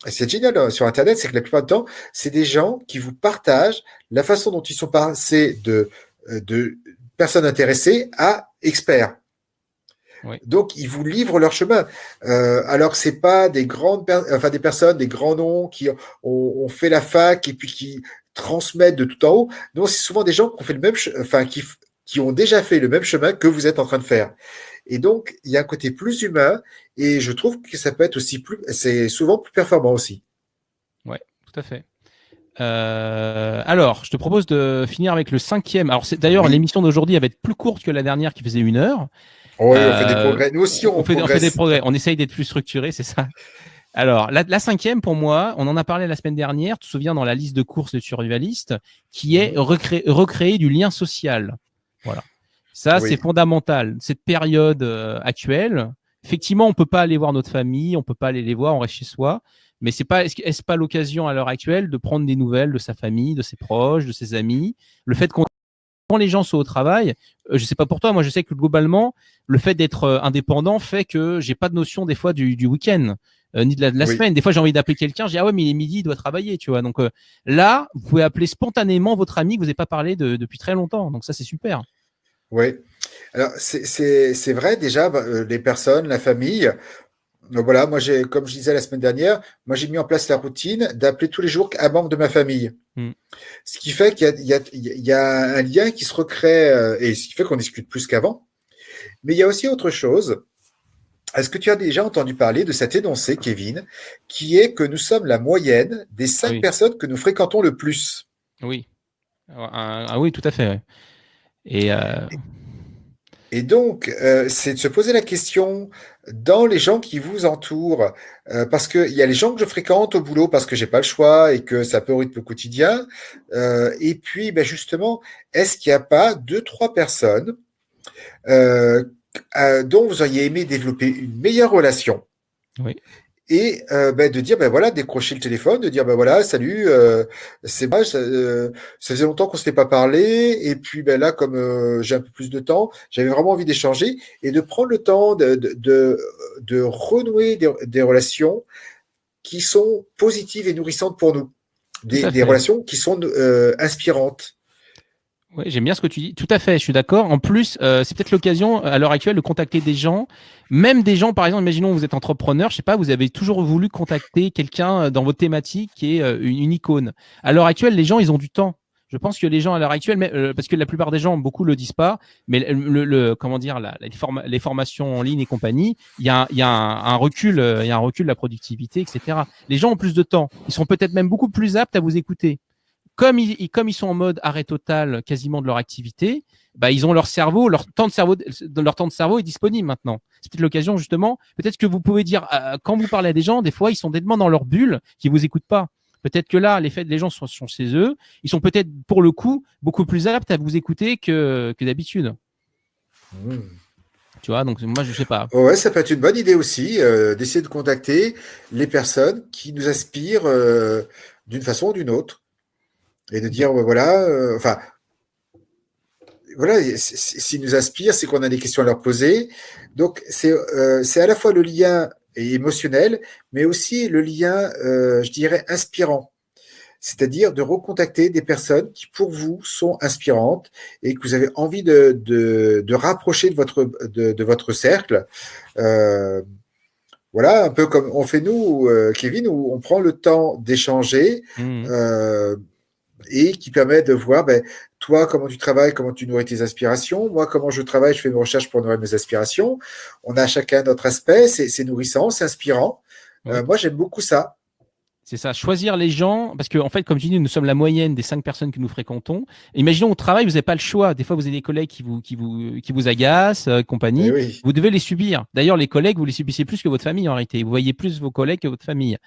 c'est génial sur Internet, c'est que la plupart du temps, c'est des gens qui vous partagent la façon dont ils sont passés de personnes intéressées à experts. Oui. Donc, ils vous livrent leur chemin. Alors que c'est pas des des personnes, des grands noms qui ont fait la fac et puis qui transmettent de tout en haut. Non, c'est souvent des gens qui ont fait le même, qui ont déjà fait le même chemin que vous êtes en train de faire. Et donc, il y a un côté plus humain et je trouve que ça peut être aussi c'est souvent plus performant aussi. Ouais, tout à fait. Alors, je te propose de finir avec le 5e. Alors, d'ailleurs, Oui. l'émission d'aujourd'hui va être plus courte que la dernière qui faisait 1 heure. Oui, on fait des progrès. Nous aussi, on fait des progresse. progrès. On essaye d'être plus structuré, c'est ça. Alors, la cinquième, pour moi, on en a parlé la semaine dernière, tu te souviens, dans la liste de courses de survivaliste, qui est recréer du lien social. Voilà. Ça, c'est Oui, fondamental. Cette période actuelle, effectivement, on peut pas aller voir notre famille, on peut pas aller les voir, on reste chez soi. Mais est-ce pas l'occasion à l'heure actuelle de prendre des nouvelles de sa famille, de ses proches, de ses amis? Le fait qu'on quand les gens sont au travail, je sais pas pour toi, moi je sais que globalement, le fait d'être indépendant fait que j'ai pas de notion des fois du week-end, ni de la oui, semaine. Des fois, j'ai envie d'appeler quelqu'un, je dis ah ouais, mais il est midi, il doit travailler, tu vois. Donc là, vous pouvez appeler spontanément votre ami que vous n'avez pas parlé depuis très longtemps. Donc ça, c'est super. oui. Alors, c'est vrai, déjà, les personnes, la famille, voilà, moi, comme je disais la semaine dernière, moi, j'ai mis en place la routine d'appeler tous les jours un membre de ma famille. Mm. Ce qui fait qu'il y a un lien qui se recrée, et ce qui fait qu'on discute plus qu'avant. Mais il y a aussi autre chose. Est-ce que tu as déjà entendu parler de cet énoncé, Kevin, qui est que nous sommes la moyenne des Ah 5 oui, personnes que nous fréquentons le plus? oui, ah oui, tout à fait. Ouais. Et Et donc, c'est de se poser la question dans les gens qui vous entourent, parce qu'il y a les gens que je fréquente au boulot parce que j'ai pas le choix et que ça peut au rythme quotidien. Et puis, ben justement, est-ce qu'il n'y a pas deux, trois personnes euh, dont vous auriez aimé développer une meilleure relation oui, et ben, de dire ben voilà, décrocher le téléphone, de dire ben voilà, salut, c'est moi, ça faisait longtemps qu'on s'était pas parlé, et puis ben là, comme j'ai un peu plus de temps, j'avais vraiment envie d'échanger et de prendre le temps de renouer des relations qui sont positives et nourrissantes pour nous, tout à des fait. relations qui sont inspirantes. Oui, j'aime bien ce que tu dis. Tout à fait, je suis d'accord. En plus, c'est peut-être l'occasion à l'heure actuelle de contacter des gens, même des gens, par exemple, imaginons vous êtes entrepreneur, je sais pas, vous avez toujours voulu contacter quelqu'un dans votre thématique qui est une icône. À l'heure actuelle, les gens, ils ont du temps. Je pense que les gens à l'heure actuelle, parce que la plupart des gens, beaucoup le disent pas, mais comment dire, les formations en ligne et compagnie, il y a un recul, il y a un recul de la productivité, etc. Les gens ont plus de temps. Ils sont peut-être même beaucoup plus aptes à vous écouter comme ils sont en mode arrêt total quasiment de leur activité, bah, ils ont leur cerveau, leur temps de cerveau est disponible maintenant. C'est peut-être l'occasion justement, peut-être que vous pouvez dire, quand vous parlez à des gens, des fois ils sont tellement dans leur bulle qu'ils vous écoutent pas. Peut-être que là, les gens sont chez eux, ils sont peut-être pour le coup beaucoup plus aptes à vous écouter que d'habitude. Mmh. Tu vois, donc moi je sais pas. Ouais, ça peut être une bonne idée aussi, d'essayer de contacter les personnes qui nous inspirent d'une façon ou d'une autre. Et de dire, voilà, enfin, voilà, s'ils nous inspirent, c'est qu'on a des questions à leur poser. Donc, c'est à la fois le lien émotionnel, mais aussi le lien, je dirais, inspirant. C'est-à-dire de recontacter des personnes qui, pour vous, sont inspirantes et que vous avez envie de rapprocher de votre cercle. Euh, voilà, un peu comme on fait nous, Kevin, où on prend le temps d'échanger. Mmh. Euh, et qui permet de voir, ben, toi, comment tu travailles, comment tu nourris tes aspirations, moi, comment je travaille, je fais mes recherches pour nourrir mes aspirations. On a chacun notre aspect, c'est nourrissant, c'est inspirant. Oui. Moi, j'aime beaucoup ça. C'est ça, choisir les gens, parce que en fait, comme tu dis, nous sommes la moyenne des 5 personnes que nous fréquentons. Imaginons au travail, vous n'avez pas le choix. Des fois, vous avez des collègues qui vous agacent, Eh compagnie. oui, Vous devez les subir. D'ailleurs, les collègues, vous les subissez plus que votre famille en réalité. Vous voyez plus vos collègues que votre famille.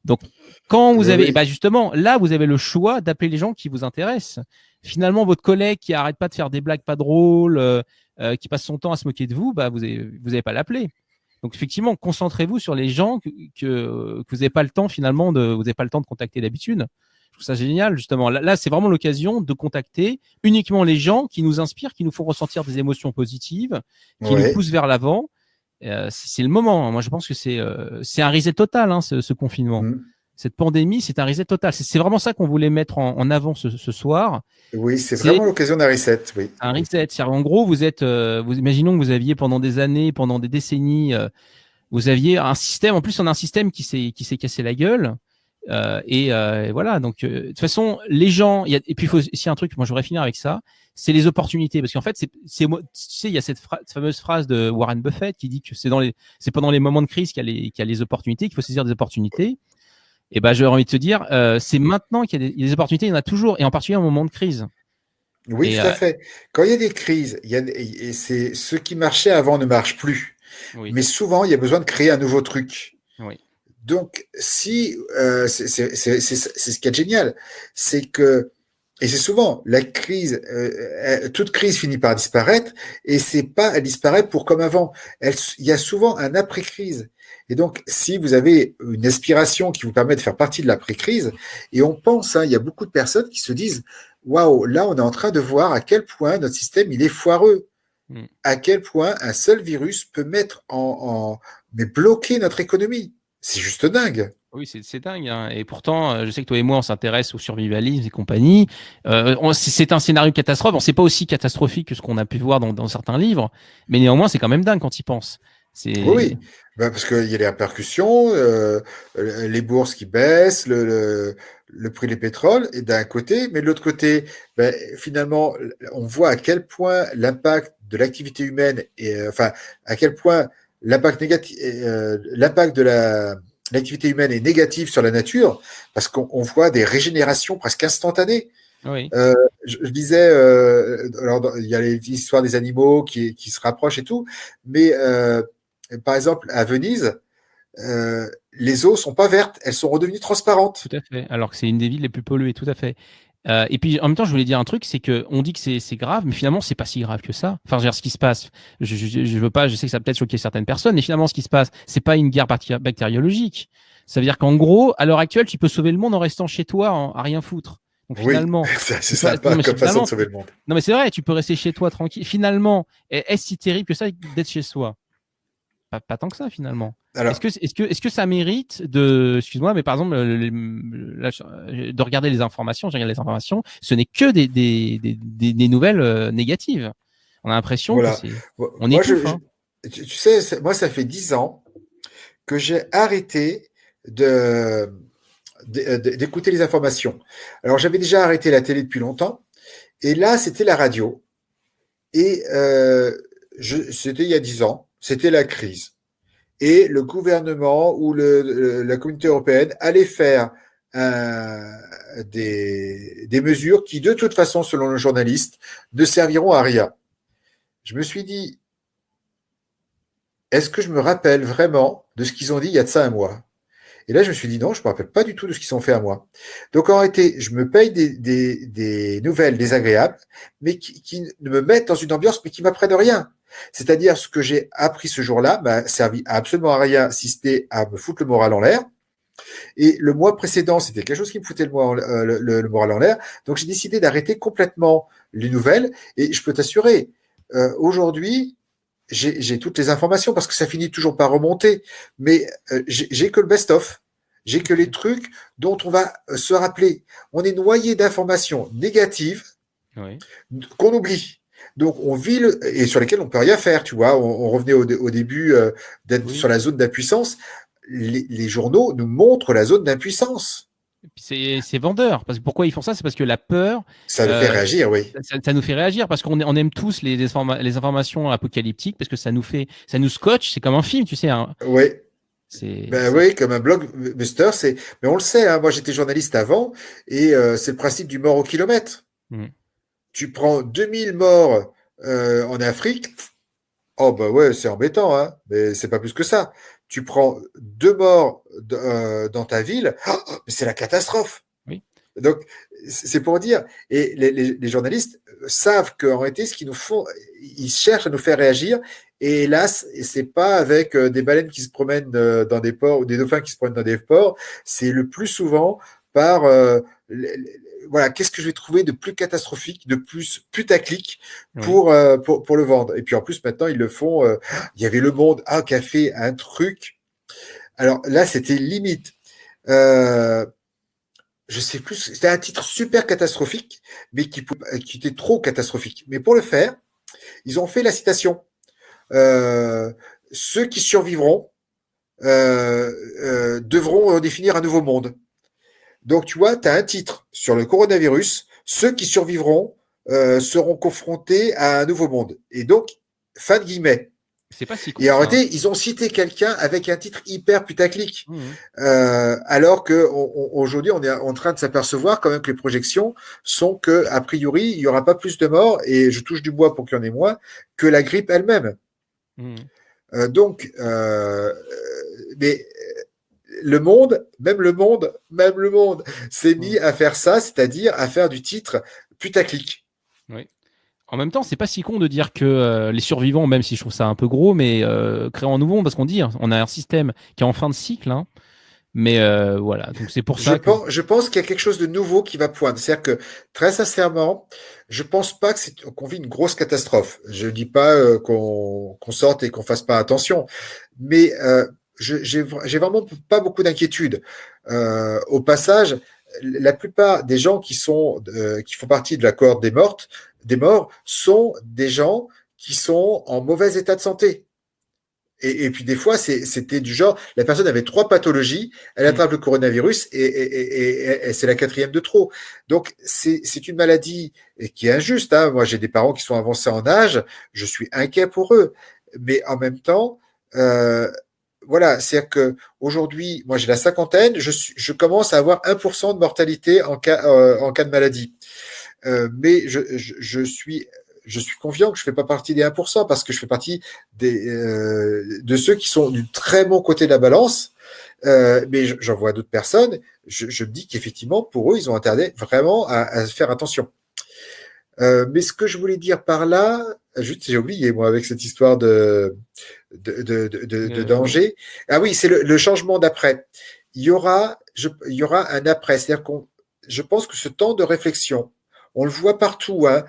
Donc, quand vous oui, avez, bah oui. justement, là, vous avez le choix d'appeler les gens qui vous intéressent. Finalement, votre collègue qui arrête pas de faire des blagues pas drôles, qui passe son temps à se moquer de vous, bah vous avez pas l'appeler. Donc effectivement, concentrez-vous sur les gens que vous n'avez pas le temps finalement vous n'avez pas le temps de contacter d'habitude. Je trouve ça génial justement. Là, c'est vraiment l'occasion de contacter uniquement les gens qui nous inspirent, qui nous font ressentir des émotions positives, qui nous Ouais. poussent vers l'avant. C'est le moment. Moi, je pense que c'est un reset total, hein, ce confinement. Mm. Cette pandémie, c'est un reset total. C'est vraiment ça qu'on voulait mettre en avant ce soir. Oui, c'est C'est vraiment l'occasion d'un reset, oui. un reset. En gros, imaginons que vous aviez pendant des années, pendant des décennies, vous aviez un système. En plus, on a un système qui s'est cassé la gueule. Et voilà. Donc, de toute façon, les gens. Et puis, il faut aussi un truc. Moi, je voudrais finir avec ça. C'est les opportunités, parce qu'en fait, tu sais, il y a cette fameuse phrase de Warren Buffett qui dit que c'est pendant les moments de crise qu'il y a les opportunités, qu'il faut saisir des opportunités. Et ben, j'aurais envie de te dire, c'est maintenant qu'il y a des opportunités. Il y en a toujours, et en particulier en moment de crise. Oui, Et tout à fait. Quand il y a des crises, et c'est ce qui marchait avant ne marche plus. oui, Mais souvent, il y a besoin de créer un nouveau truc. oui. Donc, si c'est ce qui est génial, c'est que et c'est souvent la crise, toute crise finit par disparaître, et c'est pas elle disparaît pour comme avant. Il y a souvent un après-crise. Et donc, si vous avez une aspiration qui vous permet de faire partie de l'après-crise, et on pense, hein, il y a beaucoup de personnes qui se disent, waouh, là, on est en train de voir à quel point notre système il est foireux, Mm. à quel point un seul virus peut mettre mais bloquer notre économie. C'est juste dingue. Oui, c'est dingue, hein. Et pourtant, je sais que toi et moi, on s'intéresse au survivalisme et compagnie. C'est un scénario catastrophe. Bon, c'est pas aussi catastrophique que ce qu'on a pu voir dans certains livres, mais néanmoins, c'est quand même dingue quand il pense. Oui, C'est oui. Ben, parce qu'il y a les répercussions, les bourses qui baissent, le prix des pétroles, et d'un côté, mais de l'autre côté, ben, finalement, on voit à quel point l'impact de l'activité humaine, enfin, à quel point l'impact négatif, l'impact de l'activité humaine est négatif sur la nature, parce qu'on voit des régénérations presque instantanées. oui, Euh, je disais, alors il y a les histoires des animaux qui se rapprochent et tout, mais par exemple à Venise, les eaux sont pas vertes, elles sont redevenues transparentes. tout à fait. Alors que c'est une des villes les plus polluées, tout à fait. Et puis en même temps, je voulais dire un truc, c'est que on dit que c'est grave, mais finalement, c'est pas si grave que ça. Enfin, je veux dire, ce qui se passe, je veux pas, je sais que ça peut peut-être choquer certaines personnes, mais finalement, ce qui se passe, c'est pas une guerre bactériologique. Ça veut dire qu'en gros, à l'heure actuelle, tu peux sauver le monde en restant chez toi, à rien foutre. Donc Oui, finalement, c'est non sympa mais comme façon de finalement, sauver le monde. non mais c'est vrai, tu peux rester chez toi tranquille. Finalement, est-ce si terrible que ça d'être chez soi? Pas tant que ça finalement. Alors, Est-ce que ça mérite de, excuse-moi, mais par exemple, là, de regarder les informations, je regarde les informations, ce n'est que des nouvelles négatives. On a l'impression que voilà. on Moi, étouffe, hein. tu sais, moi, ça fait 10 ans que j'ai arrêté de, d'écouter les informations. Alors, j'avais déjà arrêté la télé depuis longtemps, et là, c'était la radio. Et c'était il y a 10 ans, c'était la crise. Et le gouvernement ou la communauté européenne allait faire des mesures qui, de toute façon, selon le journaliste, ne serviront à rien. Je me suis dit, est-ce que je me rappelle vraiment de ce qu'ils ont dit il y a de ça un mois? Et là, je me suis dit, non, je ne me rappelle pas du tout de ce qu'ils ont fait à moi. Donc, en réalité, je me paye des nouvelles désagréables, mais qui me mettent dans une ambiance, mais qui m'apprennent rien. C'est-à-dire, ce que j'ai appris ce jour-là m'a servi à absolument à rien, si c'était à me foutre le moral en l'air. Et le mois précédent, c'était quelque chose qui me foutait le moral en l'air. Donc, j'ai décidé d'arrêter complètement les nouvelles. Et je peux t'assurer, aujourd'hui, j'ai toutes les informations parce que ça finit toujours par remonter, mais j'ai que le best-of. J'ai que les trucs dont on va se rappeler. On est noyé d'informations négatives Oui. qu'on oublie. Donc on vit et sur lesquelles on peut rien faire. Tu vois, on revenait au début d'être Oui. sur la zone d'impuissance. Les journaux nous montrent la zone d'impuissance. Et puis c'est vendeur. Parce que pourquoi ils font ça? C'est parce que la peur, Ça le fait euh, réagir, oui. ça nous fait réagir parce on aime tous les informations apocalyptiques parce que ça nous scotche. C'est comme un film, tu sais, hein. Oui, C'est, ben c'est, oui, comme un blockbuster, mais on le sait, hein, moi j'étais journaliste avant, et c'est le principe du mort au kilomètre. Mm. Tu prends 2000 morts en Afrique, oh bah ouais, c'est embêtant, hein, mais c'est pas plus que ça. Tu prends 2 morts dans ta ville, oh, mais c'est la catastrophe. Oui. Donc, c'est pour dire, et les journalistes savent qu'en réalité, ce qu'ils nous font, ils cherchent à nous faire réagir, et hélas, c'est pas avec des baleines qui se promènent dans des ports ou des dauphins qui se promènent dans des ports, c'est le plus souvent par voilà, qu'est-ce que je vais trouver de plus catastrophique, de plus putaclic Oui. pour le vendre. Et puis en plus, maintenant, ils le font. Il y avait Le Monde qui a fait un truc. Alors là, c'était limite. Euh, je sais plus, c'était un titre super catastrophique, mais qui était trop catastrophique. Mais pour le faire, ils ont fait la citation. Euh, Ceux qui survivront devront définir un nouveau monde. Donc, tu vois, tu as un titre sur le coronavirus. Ceux qui survivront seront confrontés à un nouveau monde. Et donc, fin de guillemets. C'est pas si con Et que en ça, hein. réalité, ils ont cité quelqu'un avec un titre hyper putaclic. Mhm. Alors que aujourd'hui, on est en train de s'apercevoir quand même que les projections sont que, a priori, il n'y aura pas plus de morts, et je touche du bois pour qu'il y en ait moins, que la grippe elle-même. Mhm. Donc, mais même le monde s'est mis à faire ça, c'est-à-dire à faire du titre putaclic. Oui. En même temps, c'est pas si con de dire que les survivants, même si je trouve ça un peu gros, mais créons un nouveau, parce qu'on dit, hein, on a un système qui est en fin de cycle, hein, mais voilà, donc c'est pour ça que. Je pense qu'il y a quelque chose de nouveau qui va poindre. C'est-à-dire que, très sincèrement, je pense pas qu'on vit une grosse catastrophe. Je dis pas qu'on sorte et qu'on fasse pas attention, mais j'ai vraiment pas beaucoup d'inquiétude. Au passage, la plupart des gens qui font partie de la cohorte des morts, sont des gens qui sont en mauvais état de santé. Et puis des fois, c'était du genre, la personne avait 3 pathologies, elle attrape le coronavirus et c'est la 4e de trop. Donc c'est une maladie qui est injuste, hein. Moi, j'ai des parents qui sont avancés en âge, je suis inquiet pour eux. Mais en même temps, voilà, c'est-à-dire que aujourd'hui, moi j'ai la cinquantaine, je commence à avoir 1% de mortalité en cas de maladie. Mais je suis confiant que je ne fais pas partie des 1% parce que je fais partie de ceux qui sont du très bon côté de la balance. Mais j'en vois d'autres personnes. Je me dis qu'effectivement, pour eux, ils ont intérêt vraiment à faire attention. Mais ce que je voulais dire par là, juste j'ai oublié moi avec cette histoire de danger. Ah oui, c'est le changement d'après. Il y aura un après, c'est-à-dire je pense que ce temps de réflexion, on le voit partout, hein,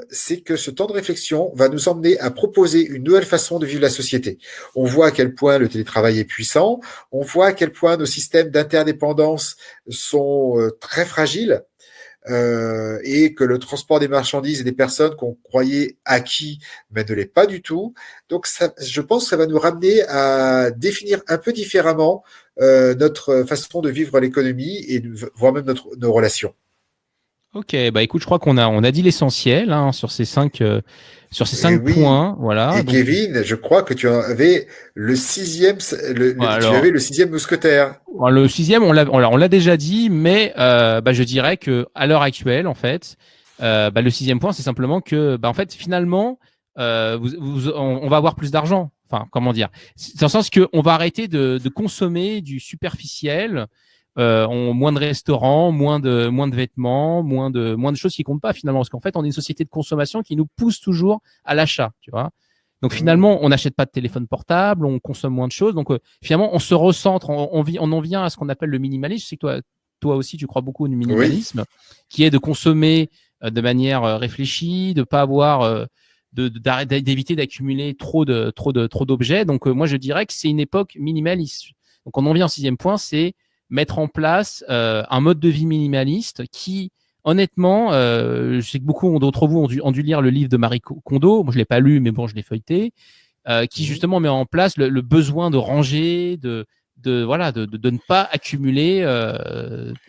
c'est que ce temps de réflexion va nous emmener à proposer une nouvelle façon de vivre la société. On voit à quel point le télétravail est puissant, on voit à quel point nos systèmes d'interdépendance sont très fragiles. Et que le transport des marchandises et des personnes qu'on croyait acquis, mais ne l'est pas du tout. Donc, je pense que ça va nous ramener à définir un peu différemment notre façon de vivre l'économie et voire même nos relations. Ok, bah écoute, je crois qu'on a dit l'essentiel, hein, sur ces Et 5 oui. points, voilà. Et Donc, Kevin, je crois que tu avais le sixième, tu avais alors, le 6e mousquetaire. le sixième, on l'a déjà dit, mais bah, je dirais que à l'heure actuelle, en fait, bah, le sixième point, c'est simplement que, bah, en fait, finalement, on va avoir plus d'argent. Enfin, comment dire? C'est dans le sens qu'on va arrêter de consommer du superficiel, moins de restaurants, moins de vêtements, moins de choses qui comptent pas finalement, parce qu'en fait, on est une société de consommation qui nous pousse toujours à l'achat, tu vois. Donc finalement, on n'achète pas de téléphone portable, on consomme moins de choses. Donc finalement, on se recentre, on en vient à ce qu'on appelle le minimalisme. Je sais que toi aussi, tu crois beaucoup au Oui. minimalisme, qui est de consommer de manière réfléchie, de pas avoir, d'éviter d'accumuler trop d'objets. Donc moi, je dirais que c'est une époque minimaliste. Donc on en vient au sixième point, c'est mettre en place un mode de vie minimaliste qui honnêtement, je sais que beaucoup d'entre vous ont dû lire le livre de Marie Kondo. Moi, je l'ai pas lu, mais bon, je l'ai feuilleté, qui justement met en place le besoin de ranger, voilà, de ne pas accumuler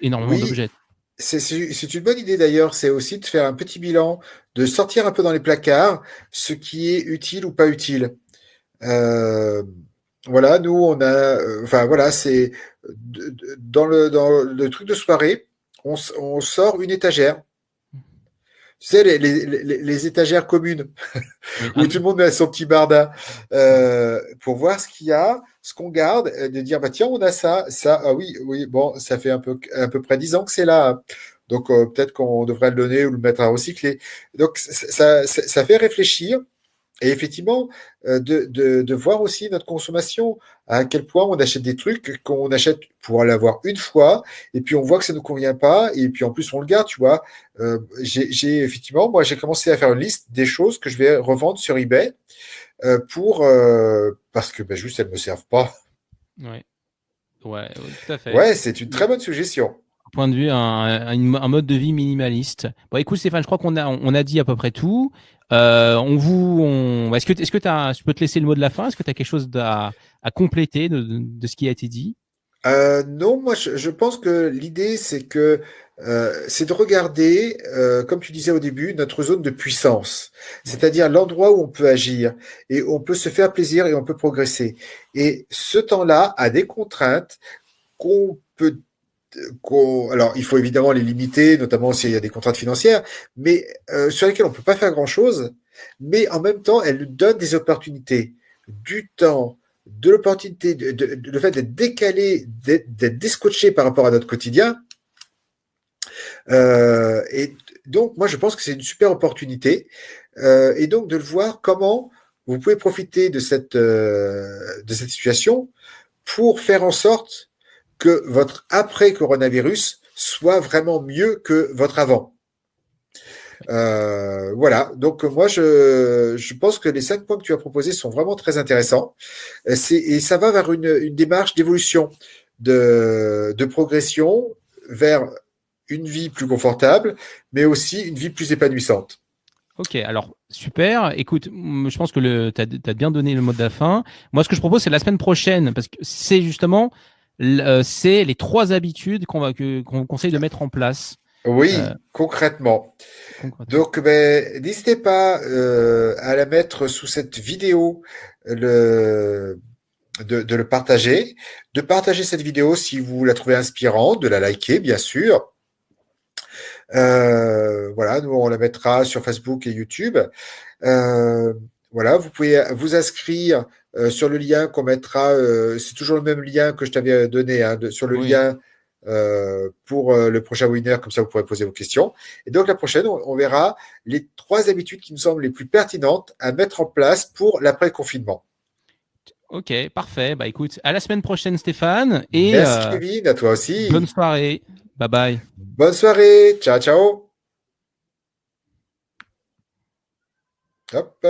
énormément Oui, d'objets. c'est une bonne idée d'ailleurs, c'est aussi de faire un petit bilan, de sortir un peu dans les placards ce qui est utile ou pas utile. Euh, voilà, nous on a, enfin voilà, c'est dans le truc de soirée, on sort une étagère. Tu sais, les étagères communes Oui. où tout le monde met son petit barda pour voir ce qu'il y a, ce qu'on garde, de dire bah tiens on a ça, ah oui, oui, bon, ça fait à peu près 10 ans que c'est là. Donc peut-être qu'on devrait le donner ou le mettre à recycler. Donc ça fait réfléchir. Et effectivement, de voir aussi notre consommation, à quel point on achète des trucs qu'on achète pour l'avoir une fois, et puis on voit que ça ne nous convient pas, et puis en plus on le garde, tu vois. Effectivement, moi j'ai commencé à faire une liste des choses que je vais revendre sur eBay parce que ben, juste elles me servent pas. Ouais. Ouais, tout à fait. Ouais, c'est une très bonne suggestion. Point de vue, un mode de vie minimaliste. Bon, écoute, Stéphane, je crois qu'on a dit à peu près tout. Est-ce que je peux te laisser le mot de la fin? Est-ce que tu as quelque chose à compléter de ce qui a été dit? Non, moi je pense que l'idée c'est de regarder, comme tu disais au début, notre zone de puissance, Ouais. c'est-à-dire l'endroit où on peut agir et on peut se faire plaisir et on peut progresser. Et ce temps-là a des contraintes qu'on peut alors, il faut évidemment les limiter, notamment s'il y a des contraintes financières, mais sur lesquelles on ne peut pas faire grand-chose, mais en même temps, elles nous donnent des opportunités, du temps, de l'opportunité, le fait d'être décalé, d'être descotché par rapport à notre quotidien. Et donc, moi, je pense que c'est une super opportunité. Et donc, de le voir comment vous pouvez profiter de cette situation pour faire en sorte que votre après-coronavirus soit vraiment mieux que votre avant. Voilà, donc moi je pense que les 5 points que tu as proposés sont vraiment très intéressants. Et ça va vers une démarche d'évolution, de progression vers une vie plus confortable, mais aussi une vie plus épanouissante. Ok, alors super. Écoute, je pense que tu as bien donné le mot de la fin. Moi, ce que je propose, c'est la semaine prochaine, parce que c'est justement c'est les 3 habitudes qu'on vous conseille de mettre en place. Euh, Oui, concrètement. concrètement. Donc, ben, n'hésitez pas à la mettre sous cette vidéo, le, de le partager, de partager cette vidéo si vous la trouvez inspirante, de la liker, bien sûr. Voilà, nous on la mettra sur Facebook et YouTube. Euh, voilà, vous pouvez vous inscrire sur le lien qu'on mettra. C'est toujours le même lien que je t'avais donné, hein, sur le Oui. lien pour le prochain webinaire, comme ça vous pourrez poser vos questions. Et donc la prochaine, on verra les 3 habitudes qui me semblent les plus pertinentes à mettre en place pour l'après-confinement. Ok, parfait. Bah écoute, à la semaine prochaine, Stéphane, et Merci Kevin, à toi bonne aussi. soirée. Bye bye. Bonne soirée, ciao ciao. Hop.